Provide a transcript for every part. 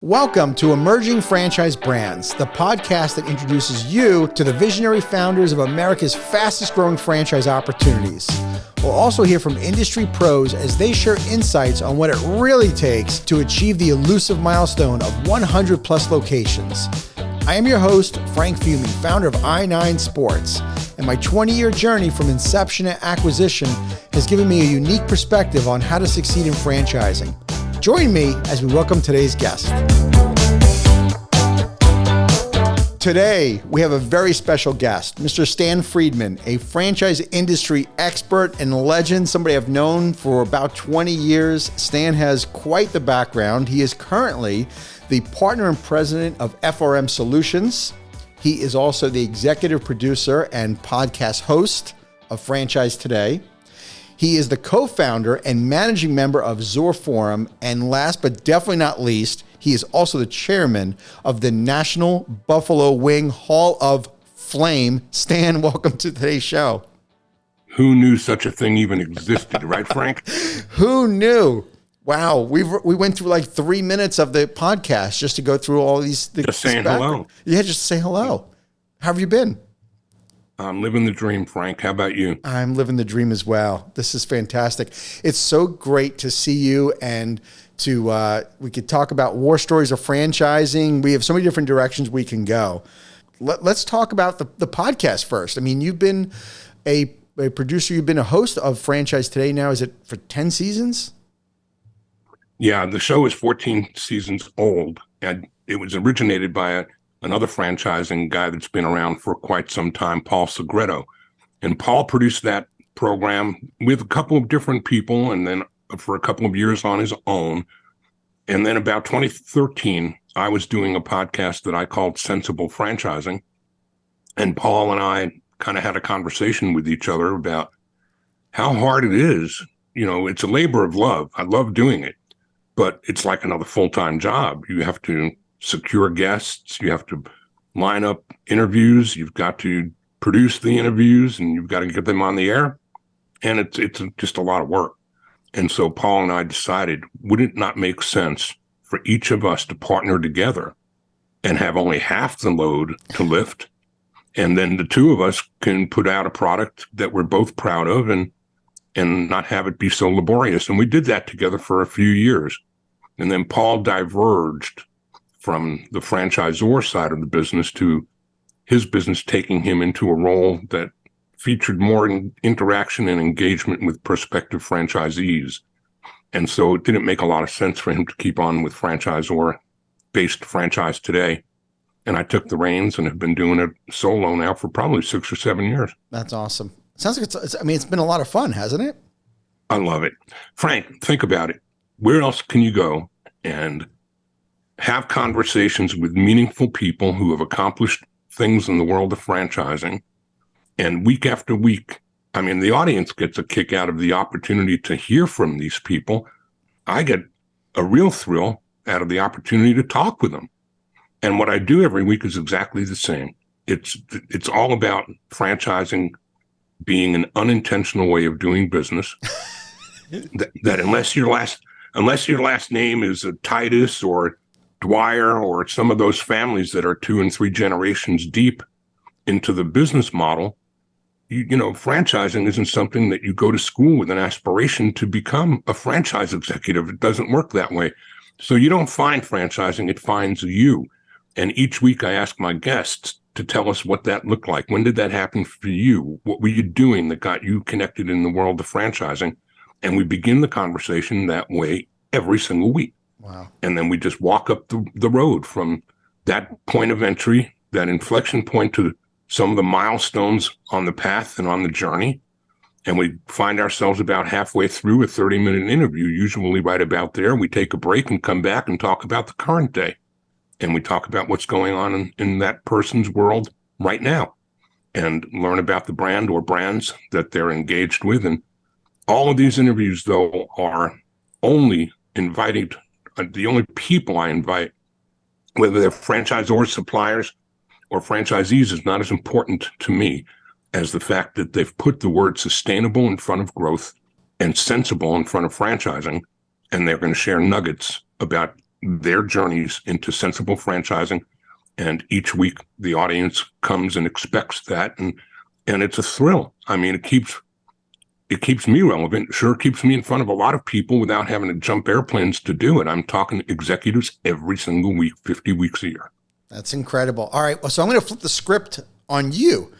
Welcome to Emerging Franchise Brands, the podcast that introduces you to the visionary founders of America's fastest growing franchise opportunities. We'll also hear from industry pros as they share insights on what it really takes to achieve the elusive milestone of 100 plus locations. I am your host, Frank Friedman, founder of I9 Sports, and my 20-year journey from inception to acquisition has given me a unique perspective on how to succeed in franchising. Join me as we welcome today's guest. Today, we have a very special guest, Mr. Stan Friedman, a franchise industry expert and legend, somebody I've known for about 20 years. Stan has quite the background. He is currently the partner and president of FRM Solutions. He is also the executive producer and podcast host of Franchise Today. He is the co-founder and managing member of Zor Forum. And last but definitely not least, he is also the chairman of the National Buffalo Wing Hall of Flame. Stan, welcome to today's show. Who knew such a thing even existed, right, Frank? Who knew? Wow, we went through like 3 minutes of the podcast just to go through all these. Just saying hello. Yeah, just say hello. How have you been? I'm living the dream, Frank. How about you? I'm living the dream as well. This is fantastic. It's so great to see you and to we could talk about war stories of franchising. We have so many different directions we can go. Let's talk about the podcast first. I mean, you've been a producer. You've been a host of Franchise Today now. Is it for 10 seasons? Yeah, the show is 14 seasons old, and it was originated by another franchising guy that's been around for quite some time, Paul Segreto. And Paul produced that program with a couple of different people and then for a couple of years on his own. And then about 2013, I was doing a podcast that I called Sensible Franchising. And Paul and I kind of had a conversation with each other about how hard it is. You know, it's a labor of love. I love doing it, but it's like another full-time job. You have to secure guests, you have to line up interviews, you've got to produce the interviews, and you've got to get them on the air. And it's just a lot of work. And so Paul and I decided, would it not make sense for each of us to partner together and have only half the load to lift? And then the two of us can put out a product that we're both proud of and not have it be so laborious. And we did that together for a few years. And then Paul diverged from the franchisor side of the business to his business, taking him into a role that featured more interaction and engagement with prospective franchisees. And so it didn't make a lot of sense for him to keep on with franchisor-based Franchise Today. And I took the reins and have been doing it solo now for probably 6 or 7 years. That's awesome. Sounds like it's been a lot of fun, hasn't it? I love it. Frank, think about it. Where else can you go and have conversations with meaningful people who have accomplished things in the world of franchising? And week after week, I mean, the audience gets a kick out of the opportunity to hear from these people. I get a real thrill out of the opportunity to talk with them. And what I do every week is exactly the same. It's all about franchising being an unintentional way of doing business. that unless your last name is Titus or Dwyer or some of those families that are 2 and 3 generations deep into the business model, you know, franchising isn't something that you go to school with an aspiration to become a franchise executive. It doesn't work that way. So you don't find franchising, it finds you. And each week I ask my guests to tell us what that looked like. When did that happen for you? What were you doing that got you connected in the world of franchising? And we begin the conversation that way every single week. Wow. And then we just walk up the road from that point of entry, that inflection point, to some of the milestones on the path and on the journey. And we find ourselves about halfway through a 30-minute interview, usually right about there. We take a break and come back and talk about the current day. And we talk about what's going on in that person's world right now and learn about the brand or brands that they're engaged with. And all of these interviews, though, are only invited. The only people I invite, whether they're franchisors, suppliers, or franchisees, is not as important to me as the fact that they've put the word sustainable in front of growth and sensible in front of franchising, and they're going to share nuggets about their journeys into sensible franchising. And each week the audience comes and expects that. And it's a thrill. I mean, it keeps me relevant. Sure, keeps me in front of a lot of people without having to jump airplanes to do it. I'm talking to executives every single week, 50 weeks a year. That's incredible. All right. Well, so I'm going to flip the script on you.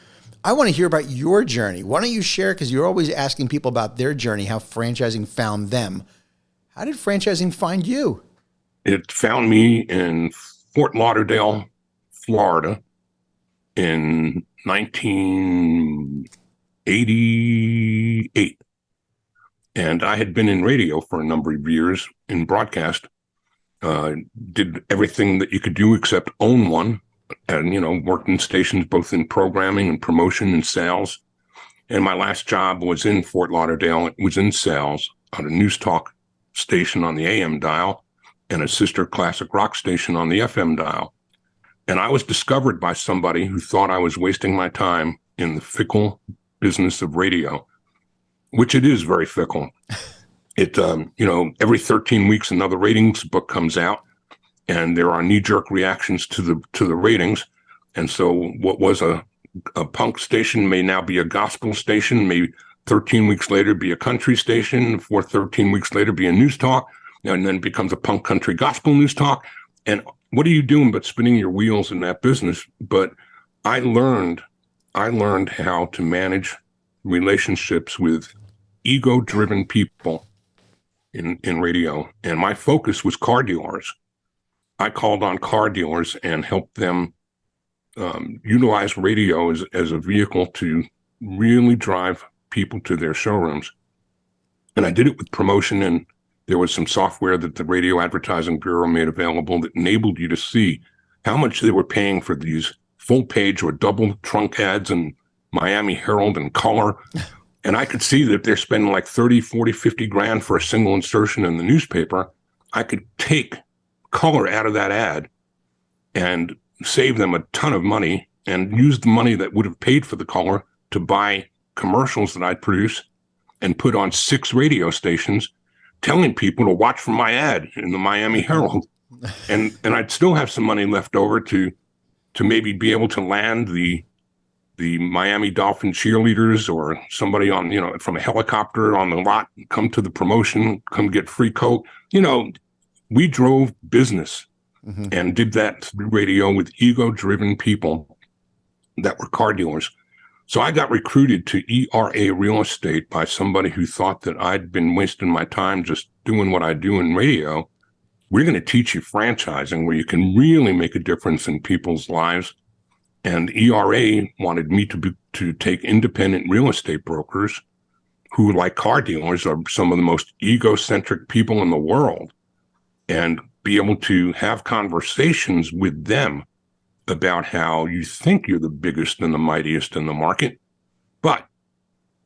I want to hear about your journey. Why don't you share? Because you're always asking people about their journey, how franchising found them. How did franchising find you? It found me in Fort Lauderdale, Florida in 1988. And I had been in radio for a number of years in broadcast, did everything that you could do except own one. And, worked in stations both in programming and promotion and sales. And my last job was in Fort Lauderdale. It was in sales on a news talk station on the AM dial and a sister classic rock station on the FM dial. And I was discovered by somebody who thought I was wasting my time in the fickle business of radio, which it is very fickle. It, every 13 weeks, another ratings book comes out. And there are knee-jerk reactions to the ratings. And so what was a punk station may now be a gospel station, maybe 13 weeks later be a country station, 13 weeks later be a news talk, and then it becomes a punk country gospel news talk. And what are you doing but spinning your wheels in that business? But I learned how to manage relationships with ego-driven people in radio. And my focus was car dealers. I called on car dealers and helped them utilize radio as a vehicle to really drive people to their showrooms. And I did it with promotion, and there was some software that the Radio Advertising Bureau made available that enabled you to see how much they were paying for these full page or double trunk ads in Miami Herald and Color. And I could see that if they're spending like 30, 40, 50 grand for a single insertion in the newspaper, I could take color out of that ad and save them a ton of money and use the money that would have paid for the color to buy commercials that I'd produce and put on 6 radio stations telling people to watch for my ad in the Miami Herald. And I'd still have some money left over to maybe be able to land the Miami Dolphin cheerleaders or somebody on, from a helicopter on the lot, come to the promotion, come get free Coke. We drove business and did that through radio with ego-driven people that were car dealers. So I got recruited to ERA Real Estate by somebody who thought that I'd been wasting my time just doing what I do in radio. We're going to teach you franchising where you can really make a difference in people's lives. And ERA wanted me to take independent real estate brokers who, like car dealers, are some of the most egocentric people in the world, and be able to have conversations with them about how you think you're the biggest and the mightiest in the market. But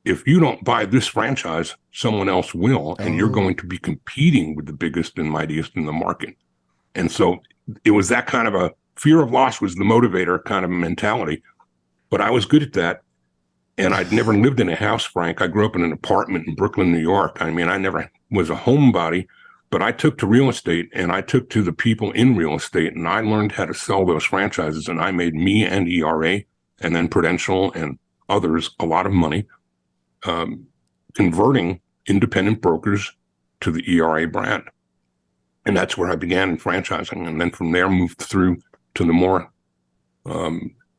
if you don't buy this franchise, someone else will, and you're going to be competing with the biggest and mightiest in the market. And so it was that kind of a fear of loss was the motivator kind of mentality. But I was good at that. And I'd never lived in a house, Frank. I grew up in an apartment in Brooklyn, New York. I mean, I never was a homebody. But I took to real estate, and I took to the people in real estate, and I learned how to sell those franchises, and I made me and ERA and then Prudential and others a lot of money converting independent brokers to the ERA brand. And that's where I began in franchising. And then from there moved through to the more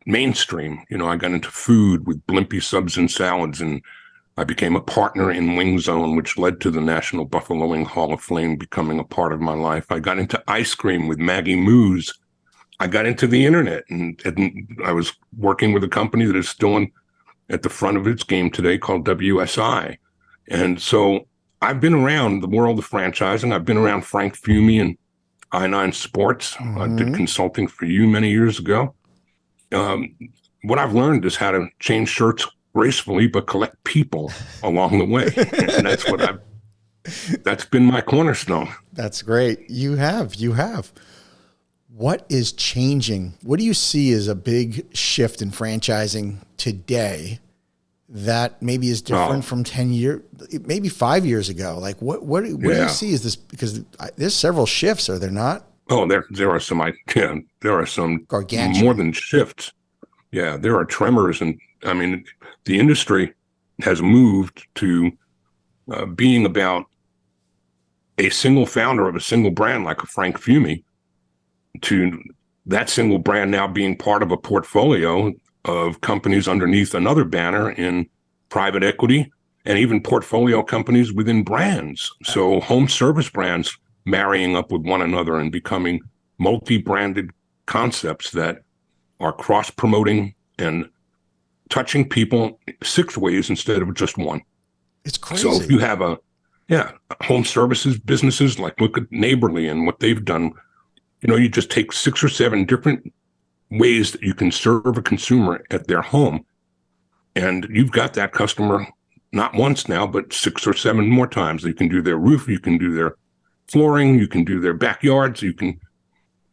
mainstream. I got into food with Blimpie subs and salads, and I became a partner in Wing Zone, which led to the National Buffalo Wing Hall of Fame becoming a part of my life. I got into ice cream with Maggie Moo's. I got into the internet, and I was working with a company that is still at the front of its game today called WSI. And so I've been around the world of franchising. I've been around Frank Fumey and I9 Sports. I did consulting for you many years ago. What I've learned is how to change shirts gracefully, but collect people along the way. And that's been my cornerstone. That's great. You have. What is changing? What do you see as a big shift in franchising today that maybe is different from 10 years, maybe 5 years ago? Like what do you see is this? Because there's several shifts, are there not? Oh, there are some, yeah, there are some more Gargantuan. than shifts. Yeah, there are tremors, and I mean, the industry has moved to being about a single founder of a single brand, like a Frank Fumi, to that single brand now being part of a portfolio of companies underneath another banner in private equity and even portfolio companies within brands. So home service brands marrying up with one another and becoming multi-branded concepts that are cross-promoting and touching people 6 ways instead of just one. It's So if crazy. you have home services businesses, like look at Neighborly and what they've done, you just take 6 or 7 different ways that you can serve a consumer at their home. And you've got that customer not once now, but 6 or 7 more times. You can do their roof, you can do their flooring, you can do their backyards,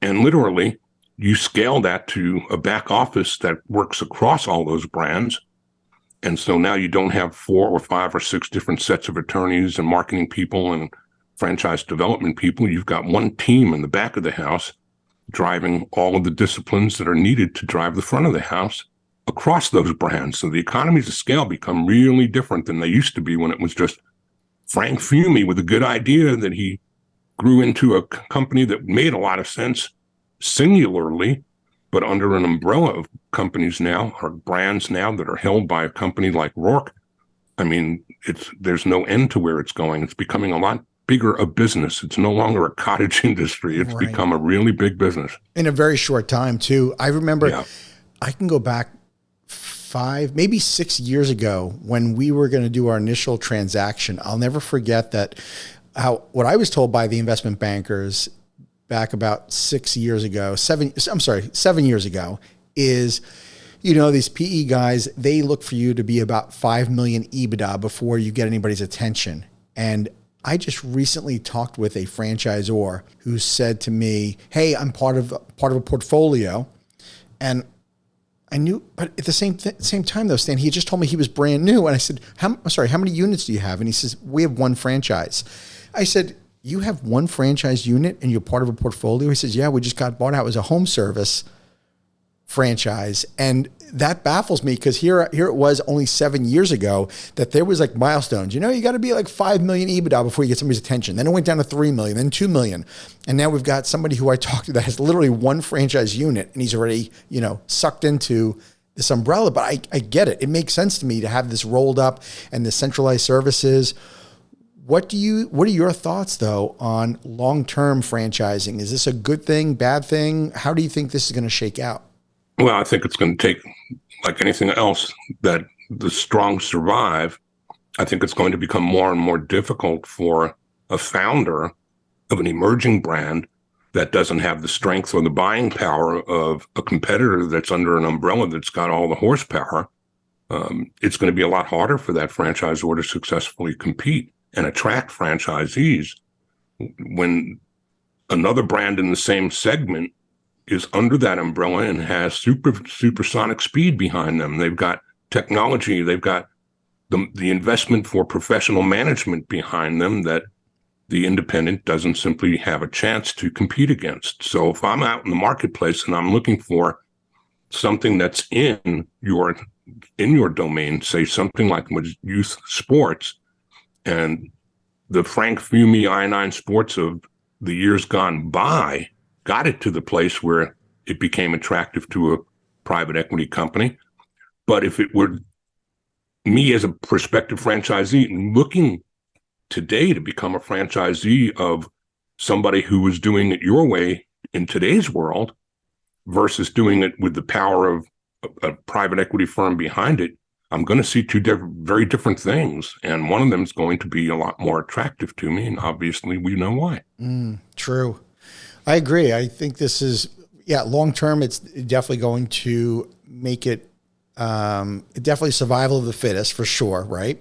and literally you scale that to a back office that works across all those brands. And so now you don't have 4 or 5 or 6 different sets of attorneys and marketing people and franchise development people. You've got one team in the back of the house driving all of the disciplines that are needed to drive the front of the house across those brands. So the economies of scale become really different than they used to be when it was just Frank Fumi with a good idea that he grew into a company that made a lot of sense singularly, but under an umbrella of companies now, or brands now, that are held by a company like Rourke. I mean, there's no end to where it's going. It's becoming a lot bigger a business. It's no longer a cottage industry. It's Right. become a really big business. In a very short time too. I remember Yeah. I can go back 5, maybe 6 years ago when we were going to do our initial transaction. I'll never forget that what I was told by the investment bankers back about 7 years ago is, these PE guys, they look for you to be about 5 million EBITDA before you get anybody's attention. And I just recently talked with a franchisor who said to me, "Hey, I'm part of a portfolio," and I knew, but at the same time though, Stan, he had just told me he was brand new, and I said, "How many units do you have?" And he says, "We have one franchise." I said, "You have one franchise unit and you're part of a portfolio?" He says, "Yeah, we just got bought out. It was a home service franchise." And that baffles me because here it was only 7 years ago that there was like milestones. You got to be like 5 million EBITDA before you get somebody's attention. Then it went down to 3 million, then 2 million. And now we've got somebody who I talked to that has literally one franchise unit and he's already, sucked into this umbrella. But I get it. It makes sense to me to have this rolled up and the centralized services. What are your thoughts though on long-term franchising? Is this a good thing, bad thing? How do you think this is going to shake out? Well, I think it's going to take, like anything else, that the strong survive. I think it's going to become more and more difficult for a founder of an emerging brand that doesn't have the strength or the buying power of a competitor that's under an umbrella that's got all the horsepower. It's going to be a lot harder for that franchisor to successfully compete and attract franchisees when another brand in the same segment is under that umbrella and has supersonic speed behind them. They've got technology, they've got the investment for professional management behind them that the independent doesn't simply have a chance to compete against. So if I'm out in the marketplace and I'm looking for something that's in your domain, say something like youth sports, and the Frank Fumi I-9 Sports of the years gone by got it to the place where it became attractive to a private equity company. But if it were me as a prospective franchisee looking today to become a franchisee of somebody who was doing it your way in today's world versus doing it with the power of a private equity firm behind it, I'm going to see two very different things. And one of them is going to be a lot more attractive to me. And obviously we know why. True. I agree. I think this is, long term, it's definitely going to make it definitely survival of the fittest for sure, right?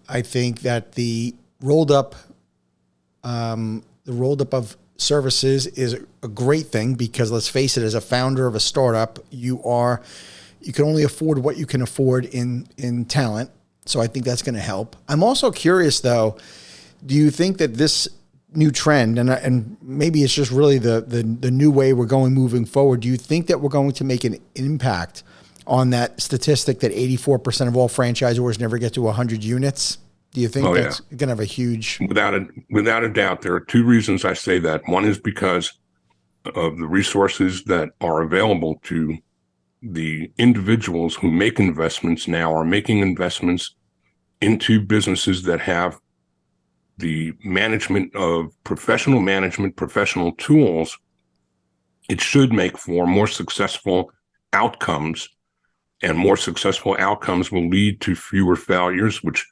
I think that the rolled up of services is a great thing because let's face it, as a founder of a startup, you can only afford what you can afford in talent. So I think that's going to help. I'm also curious though, do you think that this new trend, and maybe it's just really the new way we're moving forward. Do you think that we're going to make an impact on that statistic that 84% of all franchisors never get to 100 units? Do you think that's going to have a huge... Without a doubt, there are two reasons I say that. One is because of the resources that are available to the individuals who make investments now are making investments into businesses that have the management of professional management, professional tools. It should make for more successful outcomes, and more successful outcomes will lead to fewer failures, which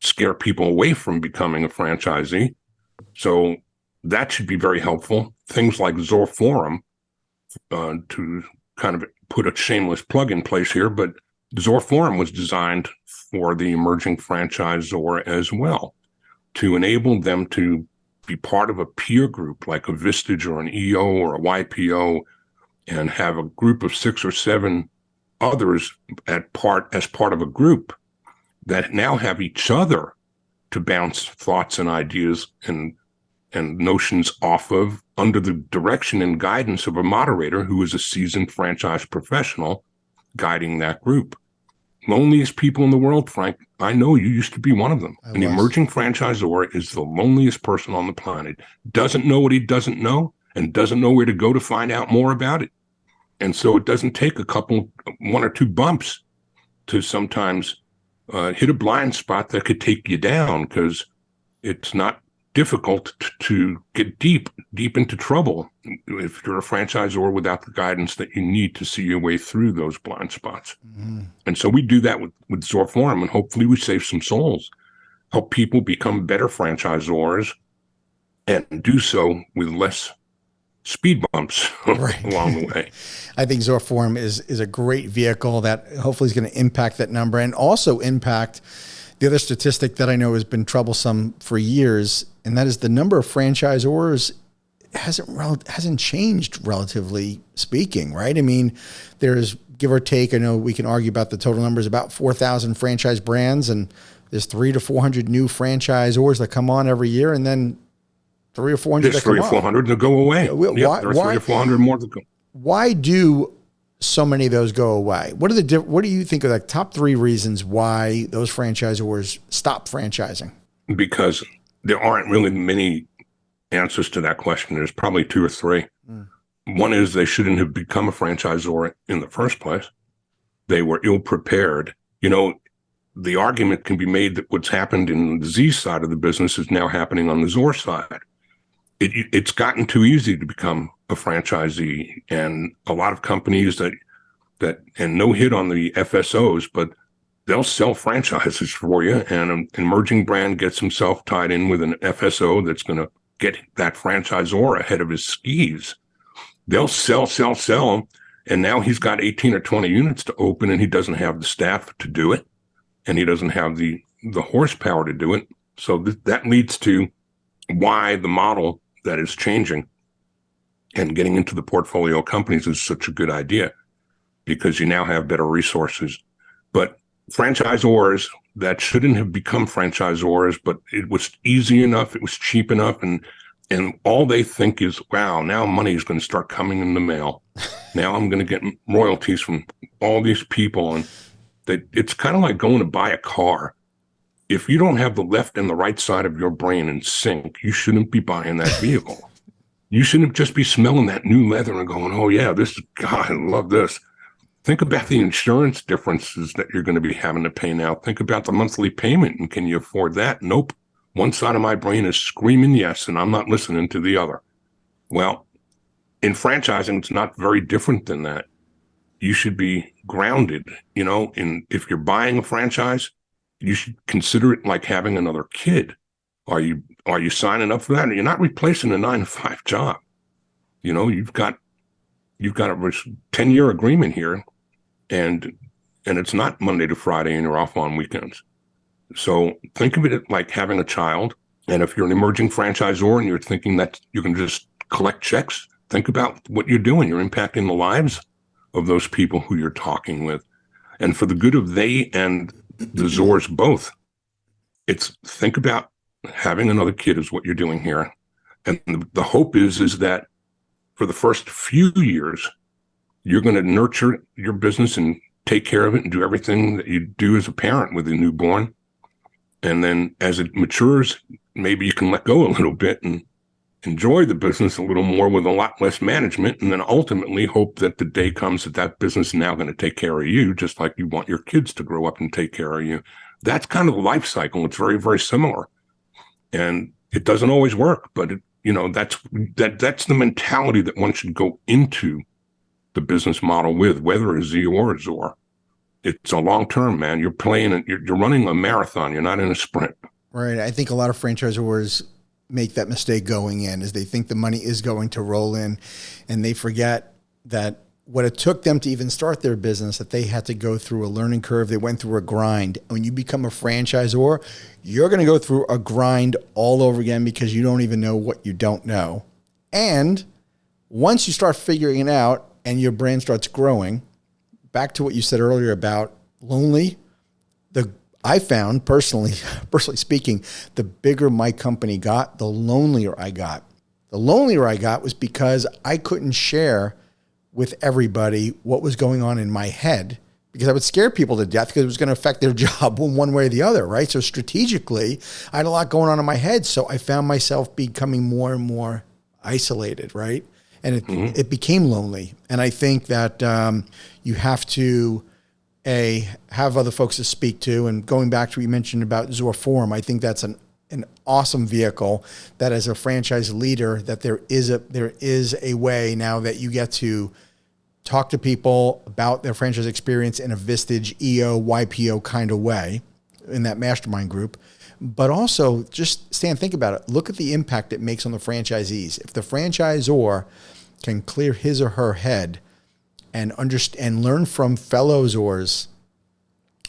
scare people away from becoming a franchisee. So that should be very helpful. Things like Zor Forum, to kind of put a shameless plug in place here, but Zor Forum was designed for the emerging franchisor as well, to enable them to be part of a peer group like a Vistage or an EO or a YPO, and have a group of 6 or 7 others as part of a group that now have each other to bounce thoughts and ideas and notions off of, under the direction and guidance of a moderator who is a seasoned franchise professional guiding that group. Loneliest people in the world, Frank. I know you used to be one of them. An emerging franchisor is the loneliest person on the planet. Doesn't know what he doesn't know, and doesn't know where to go to find out more about it. And so it doesn't take 1 or 2 bumps to sometimes hit a blind spot that could take you down, because it's not difficult to get deep into trouble if you're a franchisor without the guidance that you need to see your way through those blind spots. Mm-hmm. And so we do that with Zor Forum, and hopefully we save some souls, help people become better franchisors, and do so with less speed bumps along the way. I think Zor Forum is a great vehicle that hopefully is going to impact that number, and also impact the other statistic that I know has been troublesome for years, and that is the number of franchisors hasn't changed, relatively speaking, right? I mean, there's, give or take, I know we can argue about the total numbers, about 4,000 franchise brands, and there's 300 to 400 new franchisors that come on every year, and then 300 or 400 that come off. 300 or 400 to go away. There are 300 or 400 more to go. Why do so many of those go away? What do you think are the top 3 reasons why those franchisors stop franchising? Because there aren't really many answers to that question. There's probably 2 or 3. One is they shouldn't have become a franchisor in the first place. They were ill prepared. You know, the argument can be made that what's happened in the Z side of the business is now happening on the Zor side. It's gotten too easy to become a franchisee, and a lot of companies that and no hit on the FSOs, but they'll sell franchises for you, and an emerging brand gets himself tied in with an FSO that's going to get that franchisor ahead of his skis. They'll sell, and now he's got 18 or 20 units to open, and he doesn't have the staff to do it, and he doesn't have the horsepower to do it. So that leads to why the model that is changing and getting into the portfolio companies is such a good idea, because you now have better resources. But franchisors that shouldn't have become franchisors, but it was easy enough, it was cheap enough, and all they think is, wow, now money is going to start coming in the mail. Now I'm going to get royalties from all these people. And it's kind of like going to buy a car. If you don't have the left and the right side of your brain in sync, you shouldn't be buying that vehicle. You shouldn't just be smelling that new leather and going, oh yeah, God, I love this. Think about the insurance differences that you're going to be having to pay now. Think about the monthly payment, and can you afford that? Nope. One side of my brain is screaming yes, and I'm not listening to the other. Well, in franchising, it's not very different than that. You should be grounded, if you're buying a franchise, you should consider it like having another kid. Are you signing up for that? You're not replacing a 9-to-5 job. You've got a 10-year agreement here, and it's not Monday to Friday, and you're off on weekends. So think of it like having a child. And if you're an emerging franchisor and you're thinking that you can just collect checks, think about what you're doing. You're impacting the lives of those people who you're talking with, and for the good of they and the Zors both. Think about having another kid is what you're doing here. And the hope is that for the first few years, you're going to nurture your business and take care of it and do everything that you do as a parent with a newborn. And then as it matures, maybe you can let go a little bit and enjoy the business a little more with a lot less management, and then ultimately hope that the day comes that that business is now going to take care of you, just like you want your kids to grow up and take care of you. That's kind of the life cycle. It's very, very similar. And it doesn't always work, but that's the mentality that one should go into the business model with, whether it's yours or it's a long term, man. You're playing, you're running a marathon. You're not in a sprint. Right. I think a lot of franchisors make that mistake going in, is they think the money is going to roll in, and they forget that what it took them to even start their business, that they had to go through a learning curve. They went through a grind. When you become a franchisor, you're going to go through a grind all over again, because you don't even know what you don't know. And once you start figuring it out and your brand starts growing, back to what you said earlier about lonely, I found personally speaking, the bigger my company got, the lonelier I got. The lonelier I got was because I couldn't share with everybody what was going on in my head, because I would scare people to death because it was going to affect their job one way or the other, right? So strategically, I had a lot going on in my head. So I found myself becoming more and more isolated, right? And it became lonely. And I think that you have to have other folks to speak to. And going back to what you mentioned about Zor Forum, I think that's an awesome vehicle that, as a franchise leader, that there is a way now that you get to talk to people about their franchise experience in a Vistage, EO, YPO kind of way in that mastermind group. But also, just Stan, think about it. Look at the impact it makes on the franchisees. If the franchisor can clear his or her head and understand and learn from fellow Zors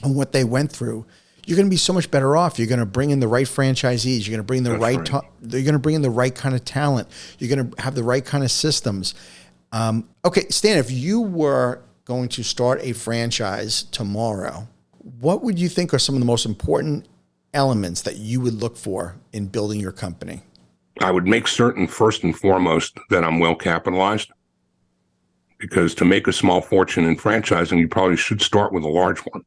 on what they went through, you're going to be so much better off. You're going to bring in the right franchisees. You're going to bring the you're going to bring in the right kind of talent. You're going to have the right kind of systems. Okay, Stan, if you were going to start a franchise tomorrow, what would you think are some of the most important elements that you would look for in building your company? I would make certain, first and foremost, that I'm well capitalized, because to make a small fortune in franchising, you probably should start with a large one.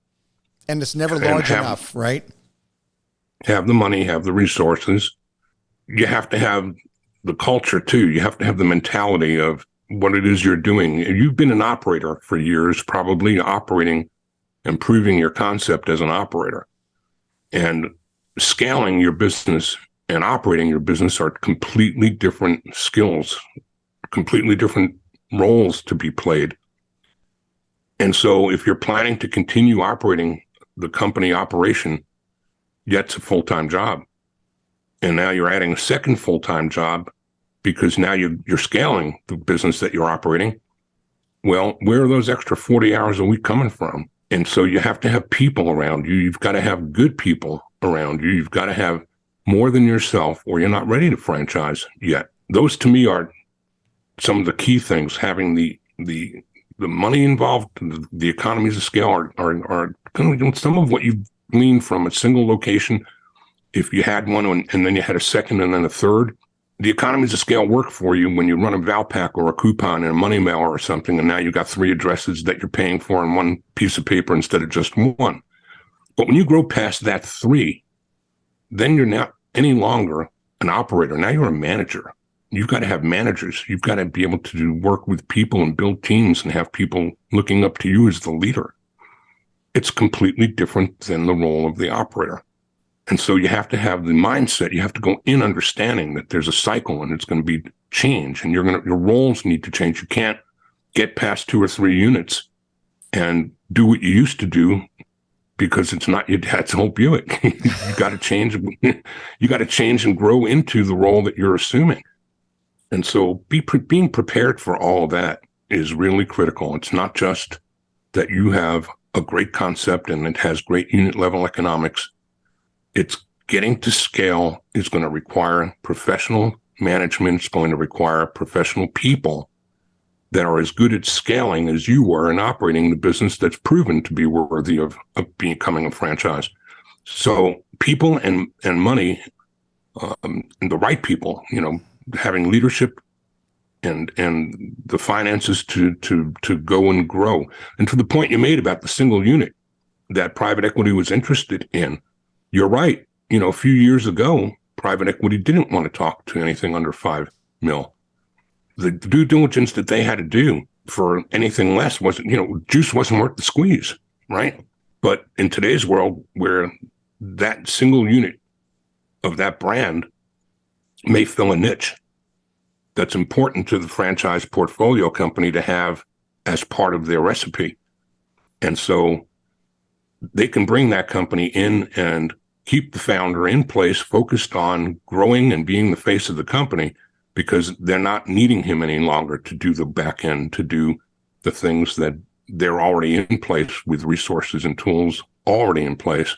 And it's never large enough, right? Have the money, have the resources. You have to have the culture too. You have to have the mentality of what it is you're doing. You've been an operator for years, probably operating, improving your concept as an operator. And scaling your business and operating your business are completely different skills, completely different roles to be played. And so if you're planning to continue operating the company operation, that's a full-time job. And now you're adding a second full-time job because now you're scaling the business that you're operating. Well, where are those extra 40 hours a week coming from? And so you have to have people around you. You've got to have good people around you. You've got to have more than yourself, or you're not ready to franchise yet. Those to me are some of the key things. Having the money involved, the economies of scale are kind of some of what you glean from a single location. If you had one and then you had a second and then a third, the economies of scale work for you when you run a Valpak or a coupon and a money mailer or something, and now you've got 3 addresses that you're paying for on one piece of paper instead of just one. But when you grow past that 3, then you're not any longer an operator. Now you're a manager. You've got to have managers. You've got to be able to work with people and build teams and have people looking up to you as the leader. It's completely different than the role of the operator. And so you have to have the mindset. You have to go in understanding that there's a cycle and it's going to be change, and your roles need to change. You can't get past 2 or 3 units and do what you used to do, because it's not your dad's old Buick. You got to change. You got to change and grow into the role that you're assuming. And so being prepared for all of that is really critical. It's not just that you have a great concept and it has great unit level economics. It's getting to scale is going to require professional management. It's going to require professional people that are as good at scaling as you were in operating the business that's proven to be worthy of becoming a franchise. So people and money and the right people, having leadership and the finances to go and grow. And to the point you made about the single unit that private equity was interested in, you're right. A few years ago, private equity didn't want to talk to anything under 5 mil. The due diligence that they had to do for anything less wasn't, juice wasn't worth the squeeze, right? But in today's world, where that single unit of that brand may fill a niche that's important to the franchise portfolio company to have as part of their recipe. And so they can bring that company in and keep the founder in place, focused on growing and being the face of the company, because they're not needing him any longer to do the back end, to do the things that they're already in place with resources and tools already in place.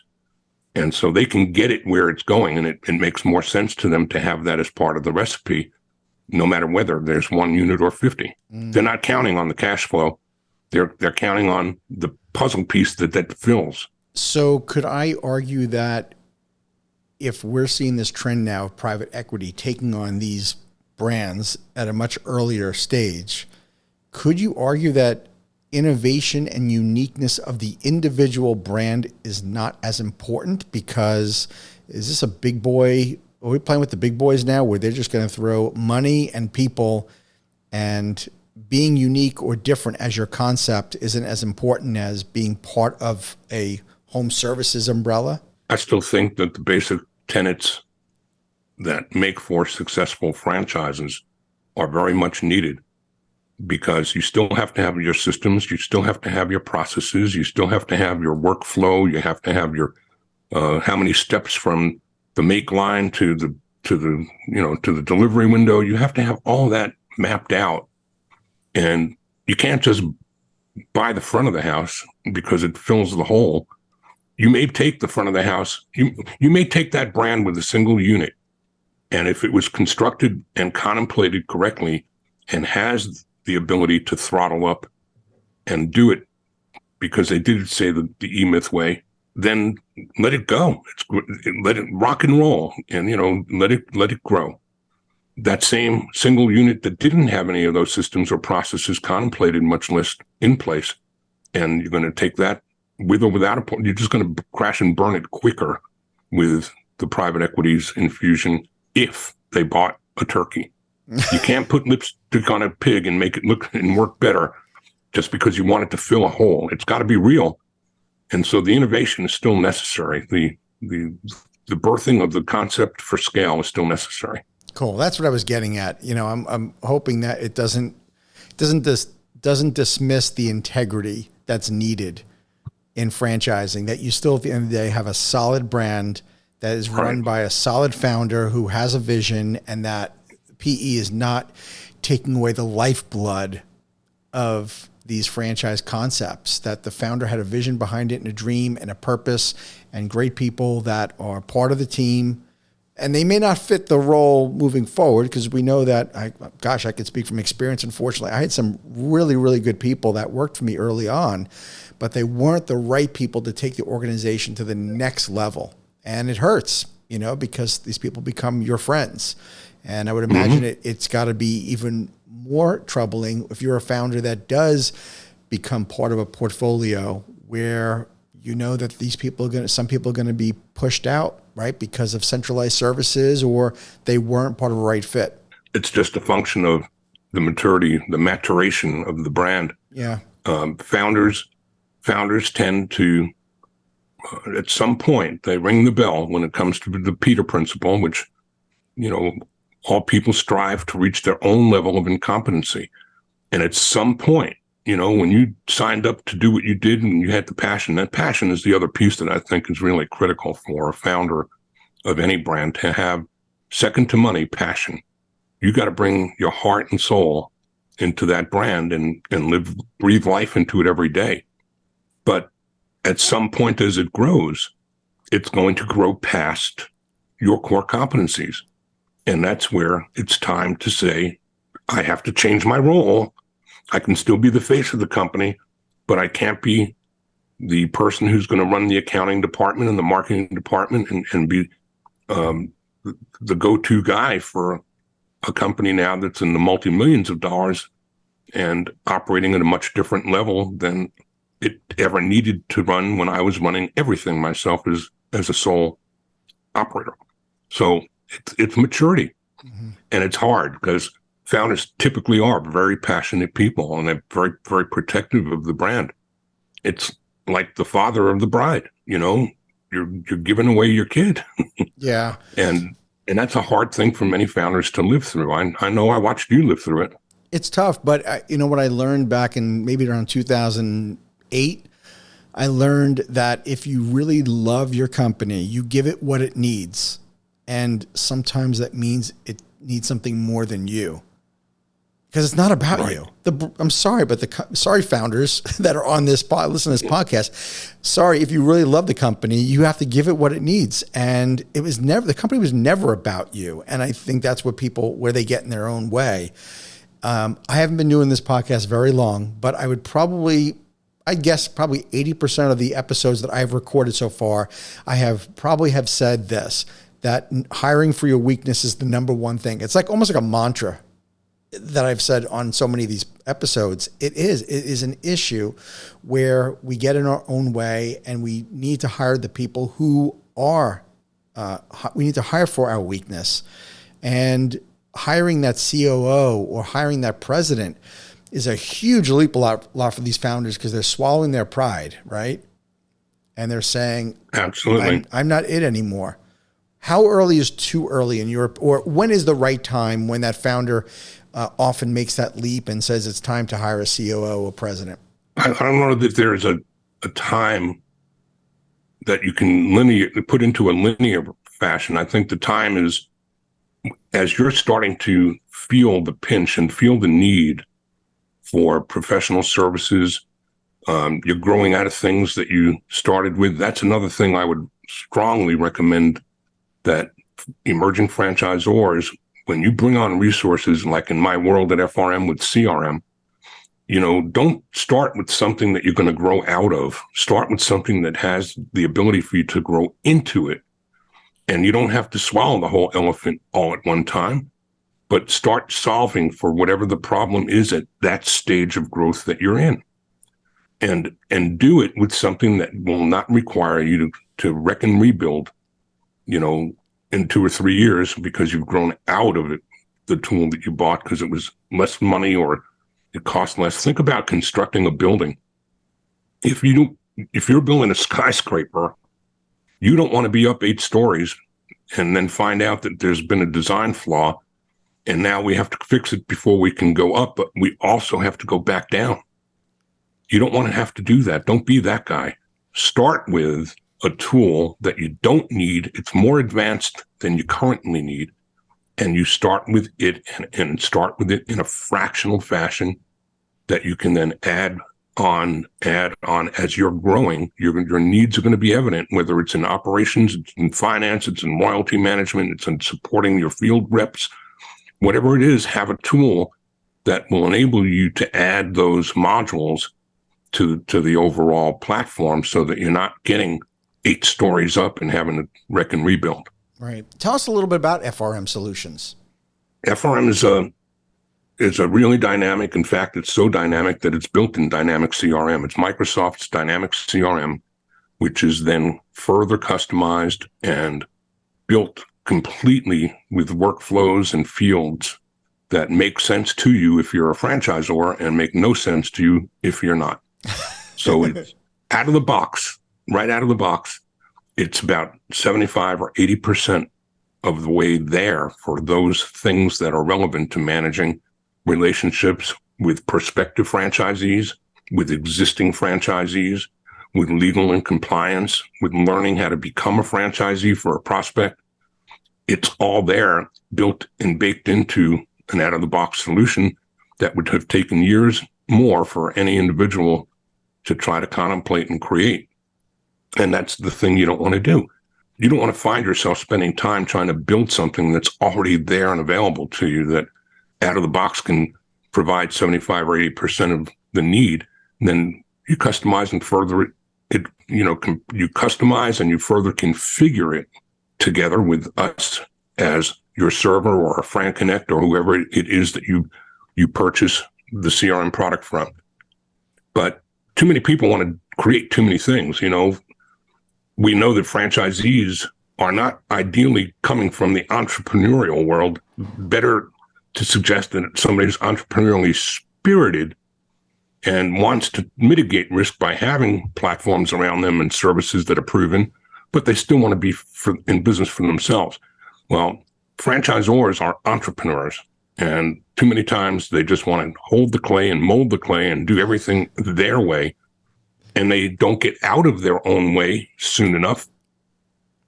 And so they can get it where it's going, and it makes more sense to them to have that as part of the recipe, no matter whether there's 1 unit or 50. They're not counting on the cash flow. They're counting on the puzzle piece that fills. So could I argue that if we're seeing this trend now of private equity taking on these brands at a much earlier stage, could you argue that innovation and uniqueness of the individual brand is not as important? Because is this a big boy? Are we playing with the big boys now where they're just going to throw money and people, and being unique or different as your concept isn't as important as being part of a home services umbrella? I still think that the basic tenets that make for successful franchises are very much needed, because you still have to have your systems, you still have to have your processes, you still have to have your workflow, you have to have your how many steps from the make line to the delivery window. You have to have all that mapped out, and you can't just buy the front of the house because it fills the hole. You may take the front of the house, you may take that brand with a single unit, and if it was constructed and contemplated correctly and has the ability to throttle up and do it because they did say the E-Myth way, then let it go. Let it rock and roll, and let it grow. That same single unit that didn't have any of those systems or processes contemplated, much less in place, and you're going to take that with or without a, you're just going to crash and burn it quicker with the private equity's infusion if they bought a turkey. You can't put lipstick on a pig and make it look and work better just because you want it to fill a hole. It's got to be real. And so the innovation is still necessary. The birthing of the concept for scale is still necessary. Cool. That's what I was getting at. I'm hoping that it doesn't dismiss the integrity that's needed in franchising, that you still at the end of the day have a solid brand that is run by a solid founder who has a vision, and that PE is not taking away the lifeblood of these franchise concepts, that the founder had a vision behind it and a dream and a purpose and great people that are part of the team. And they may not fit the role moving forward, because we know that, I could speak from experience. Unfortunately, I had some really, really good people that worked for me early on, but they weren't the right people to take the organization to the next level. And it hurts, because these people become your friends. And I would imagine it's got to be even more troubling if you're a founder that does become part of a portfolio where that some people are going to be pushed out, right, because of centralized services, or they weren't part of a right fit. It's just a function of the maturity, the maturation of the brand. Yeah. Founders tend to, at some point, they ring the bell when it comes to the Peter principle, which, all people strive to reach their own level of incompetency. And at some point, when you signed up to do what you did and you had the passion, that passion is the other piece that I think is really critical for a founder of any brand to have, second to money, passion. You got to bring your heart and soul into that brand and breathe life into it every day. But at some point as it grows, it's going to grow past your core competencies. And that's where it's time to say, I have to change my role. I can still be the face of the company, but I can't be the person who's going to run the accounting department and the marketing department and be the go-to guy for a company now that's in the multi-millions of dollars and operating at a much different level than it ever needed to run when I was running everything myself as a sole operator. So it's maturity. Mm-hmm. And it's hard because founders typically are very passionate people and they're very, very protective of the brand. It's like the father of the bride, you're giving away your kid. Yeah. And that's a hard thing for many founders to live through. I know I watched you live through it. It's tough, but what I learned back in maybe around 2008, I learned that if you really love your company, you give it what it needs. And sometimes that means it needs something more than you. Because it's not about right. you. I'm sorry, but sorry, founders that are on this listen to this podcast. Sorry, if you really love the company, you have to give it what it needs. And the company was never about you. And I think that's where they get in their own way. I haven't been doing this podcast very long, but I guess probably 80% of the episodes that I've recorded so far, I have said this, that hiring for your weakness is the number one thing. It's almost like a mantra that I've said on so many of these episodes. It is an issue where we get in our own way and we need to hire the people who we need to hire for our weakness. And hiring that COO or hiring that president is a huge leap a lot for these founders because they're swallowing their pride, right? And they're saying, absolutely, I'm not it anymore. How early is too early in Europe, or when is the right time when that founder often makes that leap and says it's time to hire a COO or president? I don't know that there is a time that you can put into a linear fashion. I think the time is as you're starting to feel the pinch and feel the need for professional services. You're growing out of things that you started with. That's another thing I would strongly recommend, that emerging franchisors, when you bring on resources, like in my world at FRM with CRM, don't start with something that you're going to grow out of. Start with something that has the ability for you to grow into it. And you don't have to swallow the whole elephant all at one time, but start solving for whatever the problem is at that stage of growth that you're in. And do it with something that will not require you to wreck and rebuild, in 2 or 3 years because you've grown out of it, the tool that you bought because it was less money or it cost less. Think about constructing a building. If you're building a skyscraper, you don't want to be up 8 stories and then find out that there's been a design flaw and now we have to fix it before we can go up, but we also have to go back down. You don't want to have to do that. Don't be that guy. Start with a tool that you don't need. It's more advanced than you currently need. And you start with it and start with it in a fractional fashion that you can then add on as you're growing. Your needs are going to be evident, whether it's in operations, it's in finance, it's in royalty management, it's in supporting your field reps, whatever it is. Have a tool that will enable you to add those modules to the overall platform so that you're not getting 8 stories up and having to wreck and rebuild. Right. Tell us a little bit about FRM Solutions. FRM is a really dynamic. In fact, it's so dynamic that it's built in Dynamic CRM. It's Microsoft's Dynamic CRM, which is then further customized and built completely with workflows and fields that make sense to you if you're a franchisor and make no sense to you if you're not. So it's out of the box, right out of the box. It's about 75 or 80% of the way there for those things that are relevant to managing relationships with prospective franchisees, with existing franchisees, with legal and compliance, with learning how to become a franchisee for a prospect. It's all there, built and baked into an out-of-the-box solution that would have taken years more for any individual to try to contemplate and create. And that's the thing you don't want to do. You don't want to find yourself spending time trying to build something that's already there and available to you, that out of the box can provide 75 or 80% of the need. And then you customize and further it, you customize and you further configure it together with us as your server or a Frank Connect or whoever it is that you purchase the CRM product from. But too many people want to create too many things. You know, we know that franchisees are not ideally coming from the entrepreneurial world. Better to suggest that somebody who's entrepreneurially spirited and wants to mitigate risk by having platforms around them and services that are proven, but they still want to be in business for themselves. Well, franchisors are entrepreneurs, and too many times they just want to hold the clay and mold the clay and do everything their way, and they don't get out of their own way soon enough.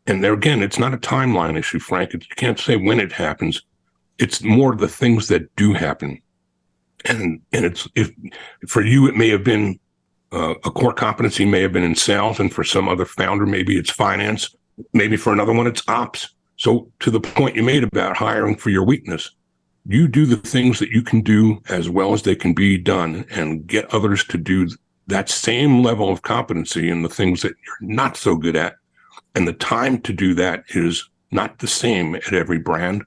And there again, it's not a timeline issue, Frank. You can't say when it happens. It's more the things that do happen. And for you, it may have been a core competency may have been in sales, and for some other founder, maybe it's finance. Maybe for another one, it's ops. So to the point you made about hiring for your weakness, you do the things that you can do as well as they can be done, and get others to do that same level of competency in the things that you're not so good at. And the time to do that is not the same at every brand.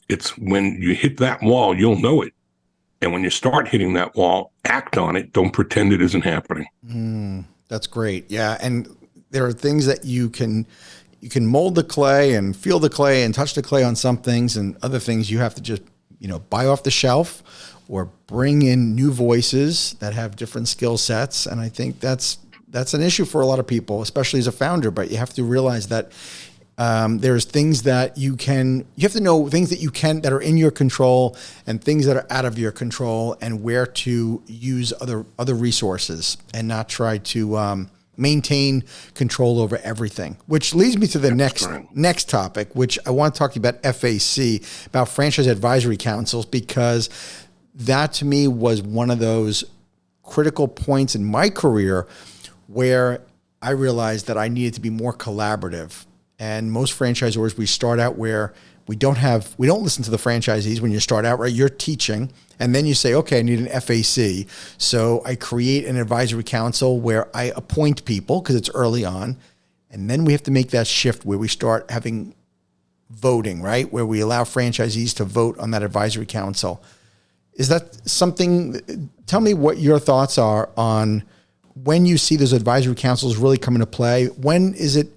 It's when you hit that wall, you'll know it. And when you start hitting that wall, act on it. Don't pretend it isn't happening. That's great. Yeah. And there are things that you can mold the clay and feel the clay and touch the clay on some things, and other things you have to just, buy off the shelf or bring in new voices that have different skill sets. And I think that's an issue for a lot of people, especially as a founder, but you have to realize that there's things that you have to know things that are in your control and things that are out of your control, and where to use other resources and not try to maintain control over everything. Which leads me to the next topic, which I want to talk to you about FAC, about franchise advisory councils, because that to me was one of those critical points in my career where I realized that I needed to be more collaborative. And most franchisors, we start out where we don't listen to the franchisees when you start out, right? You're teaching, and then you say, okay, I need an FAC. So I create an advisory council where I appoint people because it's early on. And then we have to make that shift where we start having voting, right? Where we allow franchisees to vote on that advisory council. Is that something, tell me what your thoughts are on when you see those advisory councils really come into play. When is it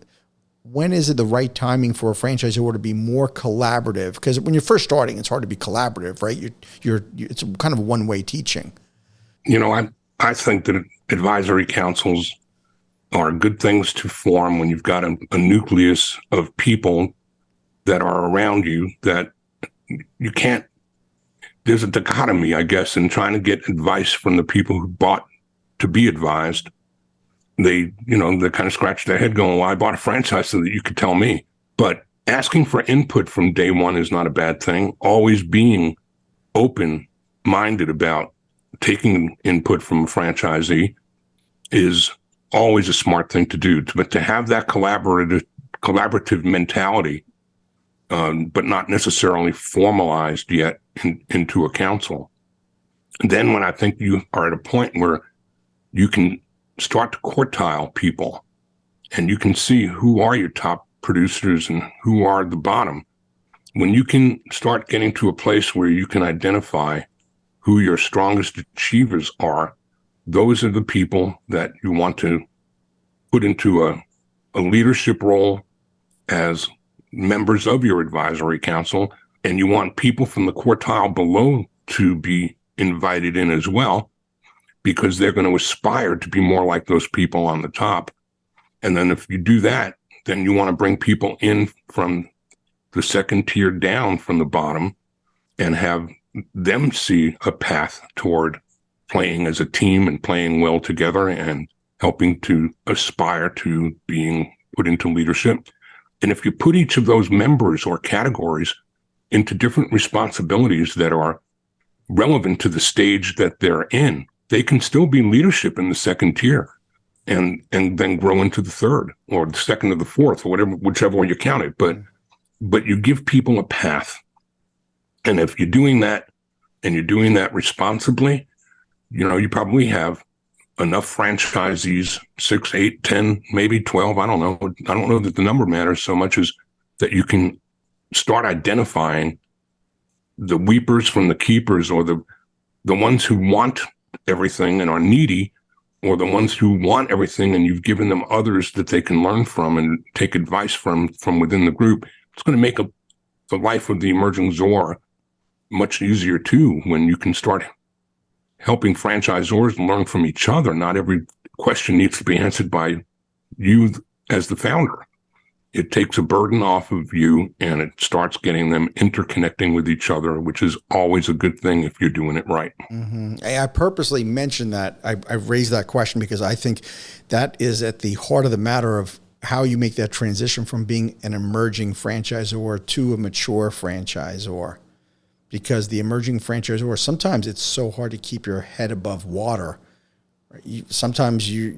the right timing for a franchisor to be more collaborative? Because when you're first starting, it's hard to be collaborative, right? It's kind of one-way teaching. I think that advisory councils are good things to form when you've got a nucleus of people that are around you that you can't. There's a dichotomy, I guess, in trying to get advice from the people who bought to be advised. They kind of scratch their head going, well, I bought a franchise so that you could tell me. But asking for input from day one is not a bad thing. Always being open-minded about taking input from a franchisee is always a smart thing to do. But to have that collaborative mentality, but not necessarily formalized yet into a council. Then when I think you are at a point where you can start to quartile people, and you can see who are your top producers and who are the bottom. When you can start getting to a place where you can identify who your strongest achievers are, those are the people that you want to put into a leadership role as members of your advisory council. And you want people from the quartile below to be invited in as well, because they're going to aspire to be more like those people on the top. And then if you do that, then you want to bring people in from the second tier down from the bottom and have them see a path toward playing as a team and playing well together and helping to aspire to being put into leadership. And if you put each of those members or categories into different responsibilities that are relevant to the stage that they're in, they can still be leadership in the second tier and then grow into the third or the second or the fourth or whichever way you count it. But you give people a path. And if you're doing that and you're doing that responsibly, you probably have enough franchisees, 6, 8, 10, maybe 12. I don't know. I don't know that the number matters so much as that you can start identifying the weepers from the keepers, or the ones who want everything and are needy, or the ones who want everything and you've given them others that they can learn from and take advice from within the group. It's going to make the life of the emerging czar much easier too, when you can start helping franchisors learn from each other. Not every question needs to be answered by you as the founder. It takes a burden off of you, and it starts getting them interconnecting with each other, which is always a good thing if you're doing it right. Mm-hmm. I purposely mentioned that. I raised that question because I think that is at the heart of the matter of how you make that transition from being an emerging franchisor to a mature franchisor. Because the emerging franchisor, sometimes it's so hard to keep your head above water. Sometimes you're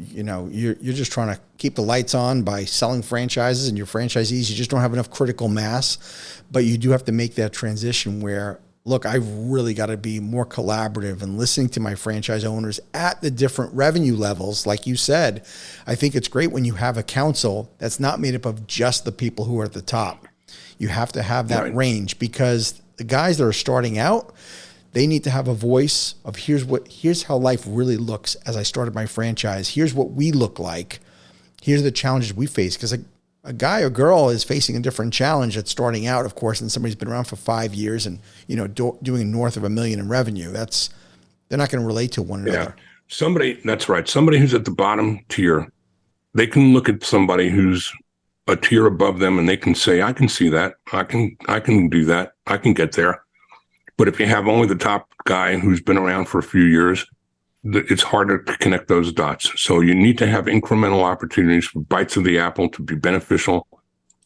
just trying to keep the lights on by selling franchises, and your franchisees, you just don't have enough critical mass. But you do have to make that transition where, look, I've really got to be more collaborative and listening to my franchise owners at the different revenue levels. Like you said, I think it's great when you have a council that's not made up of just the people who are at the top. You have to have that range, because the guys that are starting out, they need to have a voice of here's how life really looks as I started my franchise. Here's what we look like. Here's the challenges we face. Because a guy or girl is facing a different challenge at starting out, of course, and somebody's been around for 5 years and, doing north of $1 million in revenue. They're not going to relate to one another. Yeah. That's right. Somebody who's at the bottom tier, they can look at somebody who's a tier above them and they can say, I can see that. I can do that. I can get there. But if you have only the top guy who's been around for a few years, it's harder to connect those dots. So you need to have incremental opportunities for bites of the apple to be beneficial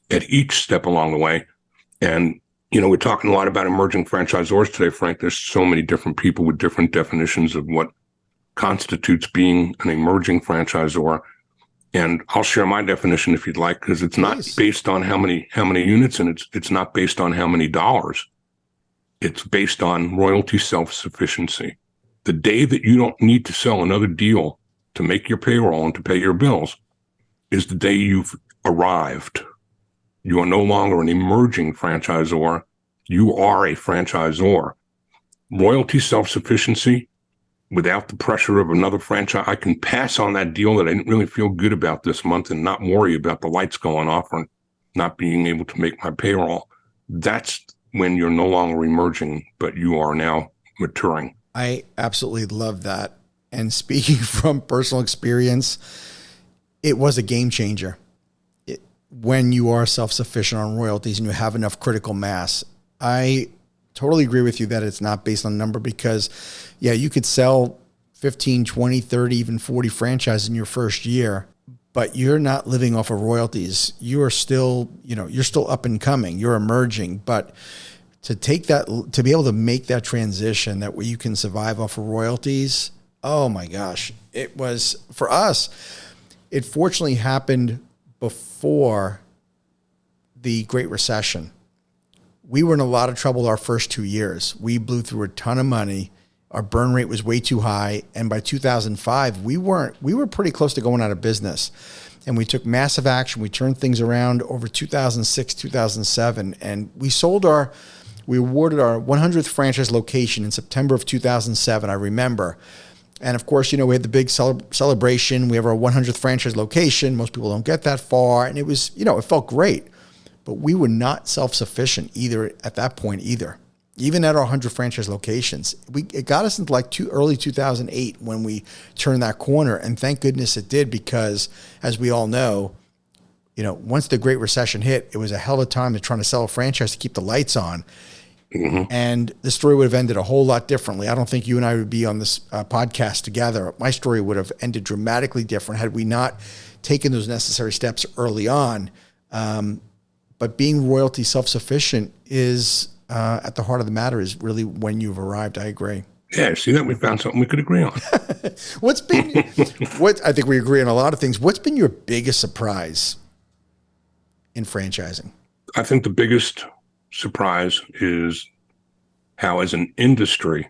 at each step along the way. And, we're talking a lot about emerging franchisors today, Frank. There's so many different people with different definitions of what constitutes being an emerging franchisor. And I'll share my definition if you'd like, because it's not based on how many units, and it's not based on how many dollars. It's based on royalty self-sufficiency. The day that you don't need to sell another deal to make your payroll and to pay your bills is the day you've arrived. You are no longer an emerging franchisor. You are a franchisor. Royalty self-sufficiency, without the pressure of another franchise, I can pass on that deal that I didn't really feel good about this month and not worry about the lights going off or not being able to make my payroll. That's when you're no longer emerging, but you are now maturing. I absolutely love that. And speaking from personal experience, it was a game changer. When you are self-sufficient on royalties and you have enough critical mass, I totally agree with you that it's not based on number, because you could sell 15, 20, 30, even 40 franchises in your first year, but you're not living off of royalties. You are still, you're still up and coming, you're emerging, but to be able to make that transition that way you can survive off of royalties. Oh my gosh. It was, for us, it fortunately happened before the Great Recession. We were in a lot of trouble our first 2 years. We blew through a ton of money. Our burn rate was way too high. And by 2005, we were pretty close to going out of business. And we took massive action. We turned things around over 2006, 2007. And we awarded our 100th franchise location in September of 2007, I remember. And of course, we had the big celebration. We have our 100th franchise location. Most people don't get that far. And it was, it felt great. But we were not self-sufficient either at that point either. Even at our 100 franchise locations, it got us into early 2008 when we turned that corner. And thank goodness it did, because as we all know, once the Great Recession hit, it was a hell of a time to try to sell a franchise to keep the lights on. Mm-hmm. And the story would have ended a whole lot differently. I don't think you and I would be on this podcast together. My story would have ended dramatically different had we not taken those necessary steps early on. But being royalty self-sufficient is at the heart of the matter, is really when you've arrived. I agree. Yeah, see that we found something we could agree on. I think we agree on a lot of things. What's been your biggest surprise in franchising? I think the biggest surprise is how, as an industry,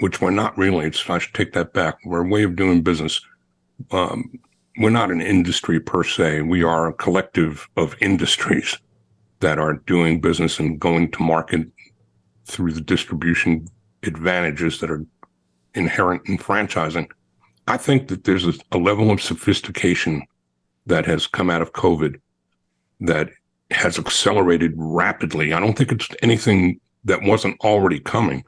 which we're not really, I should take that back, we're a way of doing business. We're not an industry per se. We are a collective of industries. that are doing business and going to market through the distribution advantages that are inherent in franchising. I think that there's a level of sophistication that has come out of COVID that has accelerated rapidly. I don't think it's anything that wasn't already coming,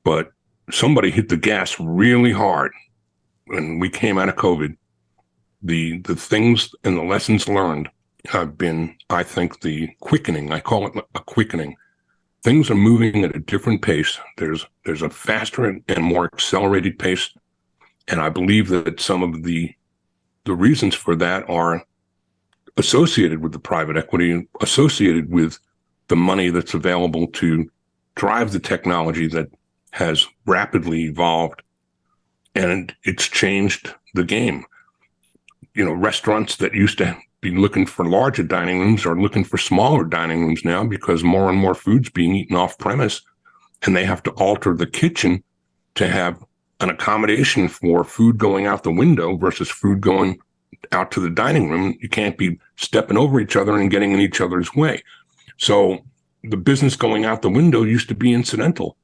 but somebody hit the gas really hard when we came out of COVID. The things and the lessons learned have been, I think, the quickening. I call it a quickening. Things are moving at a different pace. There's a faster and more accelerated pace. And I believe that some of the reasons for that are associated with the private equity, associated with the money that's available to drive the technology that has rapidly evolved, and it's changed the game. You know, restaurants that used to be looking for larger dining rooms are looking for smaller dining rooms now because more and more food's being eaten off premise, and they have to alter the kitchen to have an accommodation for food going out the window versus food going out to the dining room. You can't be stepping over each other and getting in each other's way. So the business going out the window used to be incidental.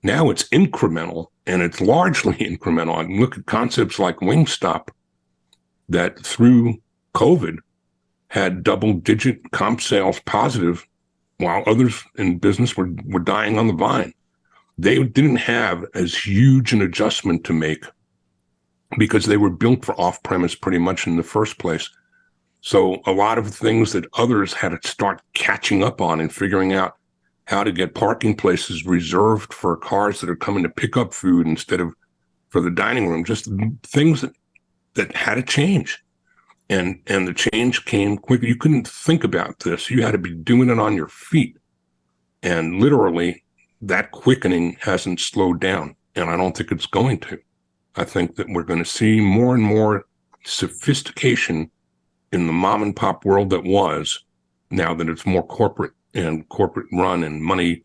Now it's incremental, and it's largely incremental. I can look at concepts like Wingstop that through COVID had double-digit comp sales positive, while others in business were dying on the vine. They didn't have as huge an adjustment to make because they were built for off-premise pretty much in the first place. So a lot of things that others had to start catching up on and figuring out how to get parking places reserved for cars that are coming to pick up food instead of for the dining room, just things that had to change. And the change came quickly. You couldn't think about this. You had to be doing it on your feet. And literally, that quickening hasn't slowed down, and I don't think it's going to. I think that we're going to see more and more sophistication in the mom and pop world that was, now that it's more corporate and corporate run and money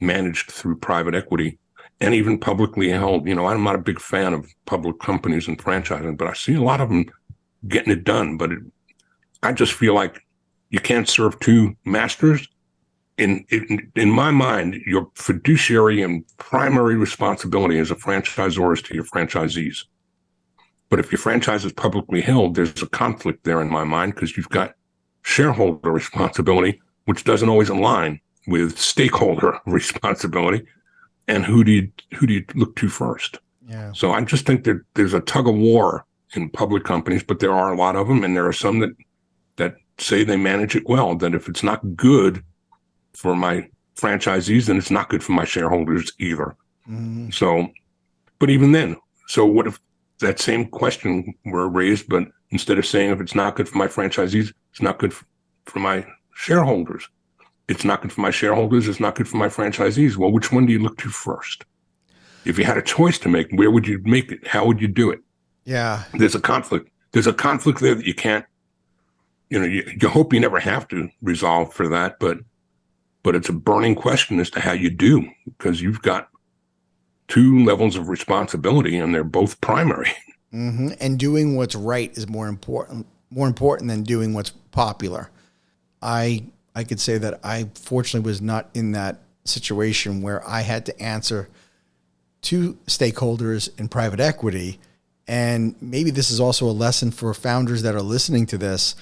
managed through private equity and even publicly held. You know, I'm not a big fan of public companies and franchising, but I see a lot of them getting it done. But I just feel like you can't serve two masters. In my mind, your fiduciary and primary responsibility as a franchisor is to your franchisees. But if your franchise is publicly held, there's a conflict there in my mind because you've got shareholder responsibility, which doesn't always align with stakeholder responsibility. And who do you look to first? Yeah. So I just think that there's a tug of war in public companies, but there are a lot of them, and there are some that say they manage it well. That if it's not good for my franchisees, then it's not good for my shareholders either. Mm-hmm. So, but even then, so what if that same question were raised, but instead of saying if it's not good for my franchisees, it's not good for my shareholders. It's not good for my shareholders, it's not good for my franchisees. Well, which one do you look to first? If you had a choice to make, where would you make it? How would you do it? Yeah. There's a conflict. There's a conflict there that you can't, you hope you never have to resolve for that, but it's a burning question as to how you do, because you've got two levels of responsibility and they're both primary. Mm-hmm. And doing what's right is more important than doing what's popular. I could say that I fortunately was not in that situation where I had to answer to stakeholders in private equity. And maybe this is also a lesson for founders that are listening to this,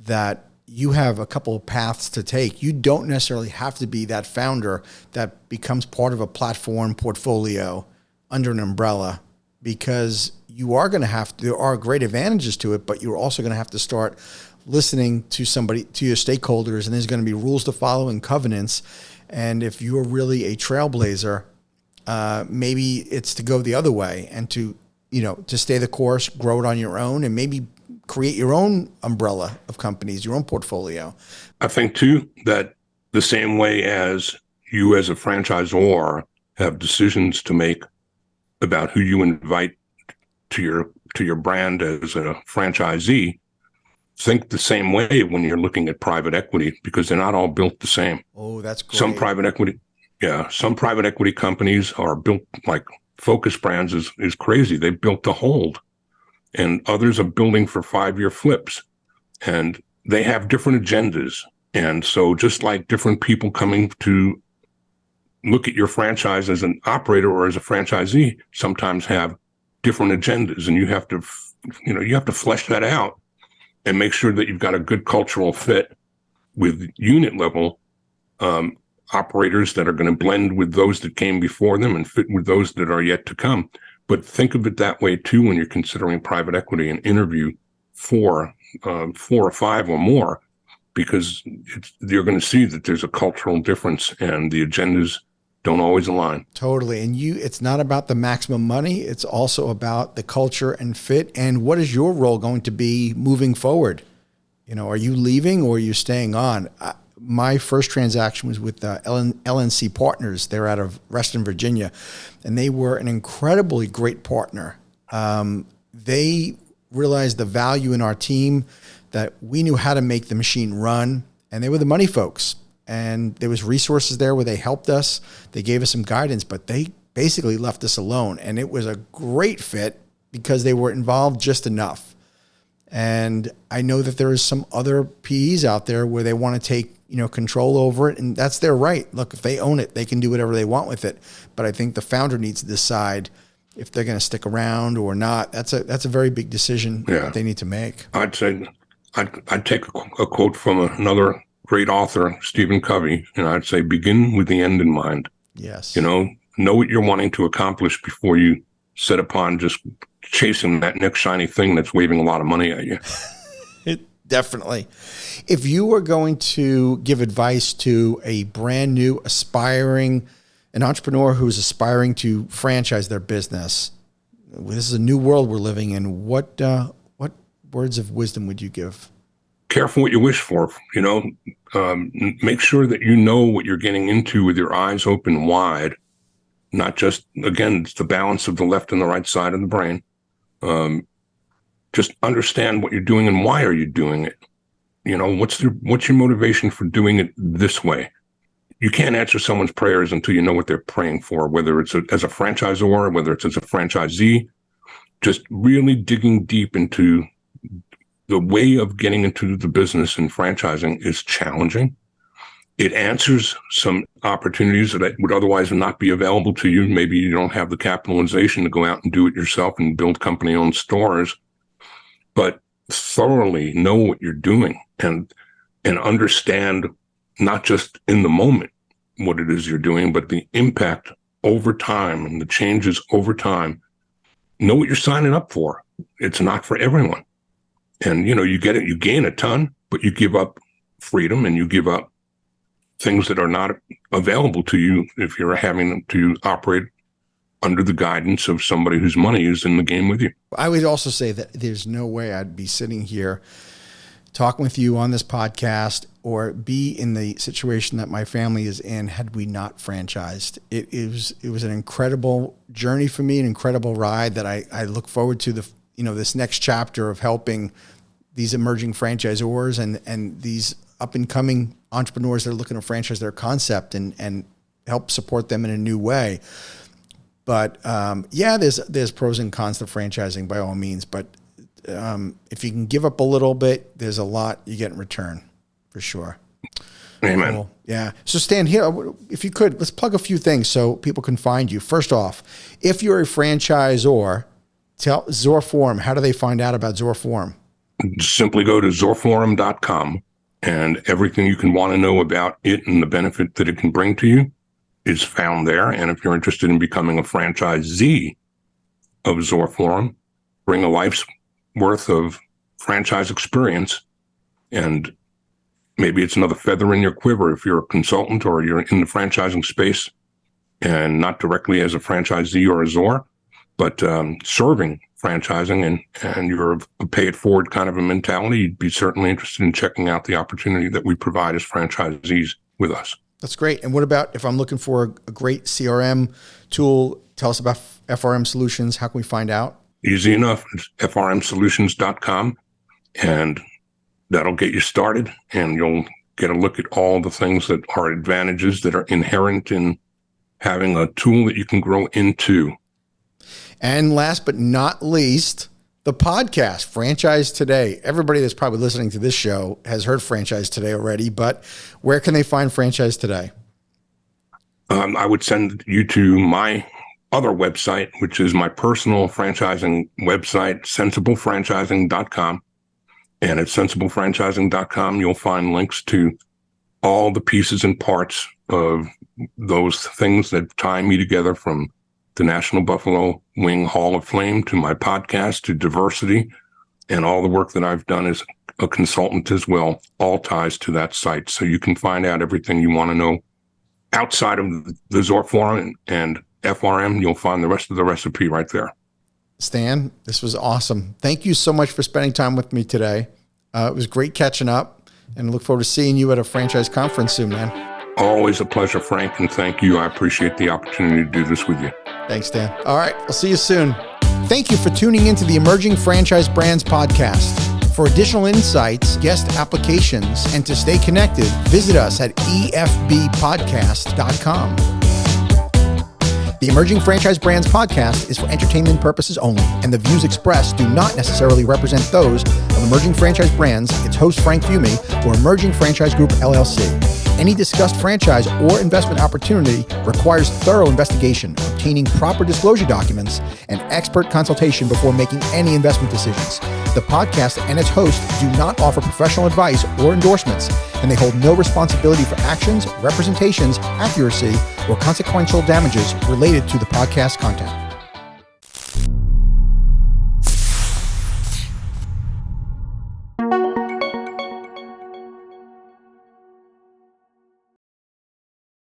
that you have a couple of paths to take. You don't necessarily have to be that founder that becomes part of a platform portfolio under an umbrella, because you are going to have to, there are great advantages to it, but you're also going to have to start listening to somebody, to your stakeholders, and there's going to be rules to follow and covenants. And if you're really a trailblazer, maybe it's to go the other way and to stay the course, grow it on your own, and maybe create your own umbrella of companies, your own portfolio. I think too that the same way as you as a franchisor have decisions to make about who you invite to your brand as a franchisee, think the same way when you're looking at private equity, because they're not all built the same. Oh, that's great. Some private equity companies are built like Focus Brands is crazy. They built to hold, and others are building for 5-year flips, and they have different agendas. And so just like different people coming to look at your franchise as an operator or as a franchisee sometimes have different agendas, and you have to flesh that out and make sure that you've got a good cultural fit with unit level operators that are going to blend with those that came before them and fit with those that are yet to come. But think of it that way too when you're considering private equity and interview four or five or more, because you're going to see that there's a cultural difference and the agendas don't always align. Totally. And it's not about the maximum money. It's also about the culture and fit. And what is your role going to be moving forward? Are you leaving or are you staying on? My first transaction was with LNC Partners. They're out of Reston, Virginia, and they were an incredibly great partner. They realized the value in our team, that we knew how to make the machine run, and they were the money folks. And there was resources there where they helped us. They gave us some guidance, but they basically left us alone. And it was a great fit because they were involved just enough. And I know that there is some other PEs out there where they want to take, control over it, and that's their right. Look, if they own it, they can do whatever they want with it. But I think the founder needs to decide if they're going to stick around or not. That's a very big decision that they need to make. I'd say I'd take a quote from another great author, Stephen Covey, and I'd say begin with the end in mind. Yes. Know what you're wanting to accomplish before you set upon just chasing that next shiny thing that's waving a lot of money at you. Definitely. If you were going to give advice to a brand new an entrepreneur who's aspiring to franchise their business, this is a new world we're living in. What words of wisdom would you give? Careful what you wish for. Make sure that you know what you're getting into with your eyes open wide. Not just, again, it's the balance of the left and the right side of the brain. Just understand what you're doing and why are you doing it. What's your motivation for doing it this way? You can't answer someone's prayers until you know what they're praying for, whether it's as a franchisor, whether it's as a franchisee. Just really digging deep into the way of getting into the business and franchising is challenging. It answers some opportunities that would otherwise not be available to you. Maybe you don't have the capitalization to go out and do it yourself and build company-owned stores, but thoroughly know what you're doing and understand not just in the moment what it is you're doing, but the impact over time and the changes over time. Know what you're signing up for. It's not for everyone. And, you get it, you gain a ton, but you give up freedom and you give up things that are not available to you if you're having to operate under the guidance of somebody whose money is in the game with you. I would also say that there's no way I'd be sitting here talking with you on this podcast or be in the situation that my family is in had we not franchised. It was an incredible journey for me, an incredible ride that I look forward to this next chapter of helping these emerging franchisors and these up and coming entrepreneurs that are looking to franchise their concept and help support them in a new way. But there's pros and cons to franchising by all means. But if you can give up a little bit, there's a lot you get in return for sure. Amen. Cool. Yeah. So Stan, here, if you could, let's plug a few things so people can find you. First off, if you're a franchisor, tell Zorforum, how do they find out about Zorforum? Simply go to zorforum.com, and everything you can want to know about it and the benefit that it can bring to you is found there. And if you're interested in becoming a franchisee of Zorforum, bring a life's worth of franchise experience, and maybe it's another feather in your quiver if you're a consultant or you're in the franchising space and not directly as a franchisee or a Zor, but serving franchising and you're a pay it forward kind of a mentality, you'd be certainly interested in checking out the opportunity that we provide as franchisees with us. That's great. And what about if I'm looking for a great CRM tool? Tell us about FRM Solutions. How can we find out? Easy enough. It's frmsolutions.com, and that'll get you started, and you'll get a look at all the things that are advantages that are inherent in having a tool that you can grow into. And last but not least, The podcast, Franchise Today. Everybody that's probably listening to this show has heard Franchise Today already, but where can they find Franchise Today? I would send you to my other website, which is my personal franchising website, sensiblefranchising.com. And at sensiblefranchising.com, you'll find links to all the pieces and parts of those things that tie me together, from the National Buffalo Wing Hall of Fame to my podcast to diversity, and all the work that I've done as a consultant as well, all ties to that site. So you can find out everything you want to know outside of the Zort Forum and FRM. You'll find the rest of the recipe right there. Stan, this was awesome. Thank you so much for spending time with me today. It was great catching up, and I look forward to seeing you at a franchise conference soon, man. Always a pleasure, Frank, and thank you. I appreciate the opportunity to do this with you. Thanks, Stan. All right, I'll see you soon. Thank you for tuning into the Emerging Franchise Brands podcast. For additional insights, guest applications, and to stay connected, visit us at efbpodcast.com. The Emerging Franchise Brands podcast is for entertainment purposes only, and the views expressed do not necessarily represent those of Emerging Franchise Brands, its host Frank Fiume, or Emerging Franchise Group, LLC. Any discussed franchise or investment opportunity requires thorough investigation, obtaining proper disclosure documents, and expert consultation before making any investment decisions. The podcast and its host do not offer professional advice or endorsements, and they hold no responsibility for actions, representations, accuracy, or consequential damages related to the podcast content.